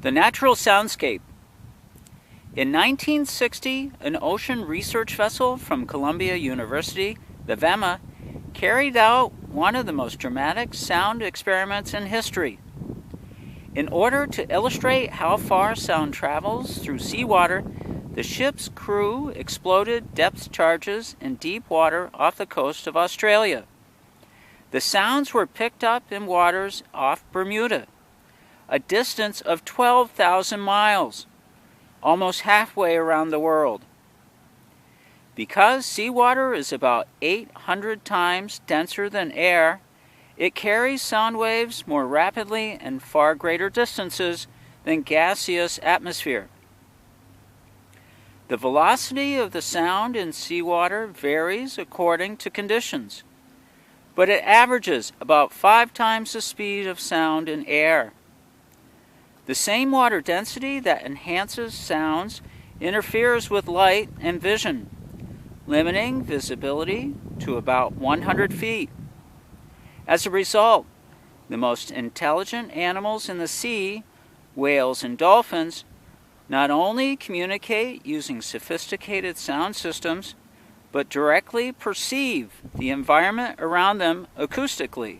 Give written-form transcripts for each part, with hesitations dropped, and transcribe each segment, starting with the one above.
The natural soundscape. In 1960, an ocean research vessel from Columbia University, the VEMA, carried out one of the most dramatic sound experiments in history. In order to illustrate how far sound travels through seawater, the ship's crew exploded depth charges in deep water off the coast of Australia. The sounds were picked up in waters off Bermuda, a distance of 12,000 miles, almost halfway around the world. Because seawater is about 800 times denser than air, it carries sound waves more rapidly and far greater distances than gaseous atmosphere. The velocity of the sound in seawater varies according to conditions, but it averages about 5 times the speed of sound in air. The same water density that enhances sounds interferes with light and vision, limiting visibility to about 100 feet. As a result, the most intelligent animals in the sea, whales and dolphins, not only communicate using sophisticated sound systems, but directly perceive the environment around them acoustically,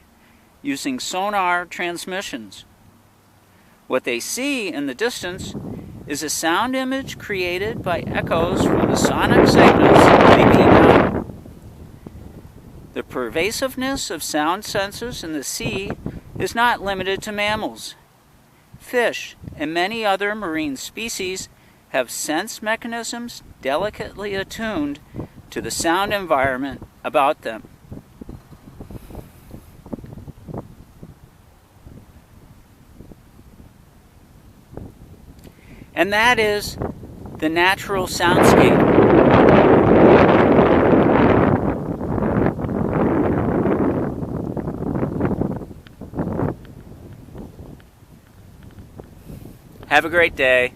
using sonar transmissions. What they see in the distance is a sound image created by echoes from the sonic signals they beam out. The pervasiveness of sound sensors in the sea is not limited to mammals. Fish and many other marine species have sense mechanisms delicately attuned to the sound environment about them. And that is the natural soundscape. Have a great day.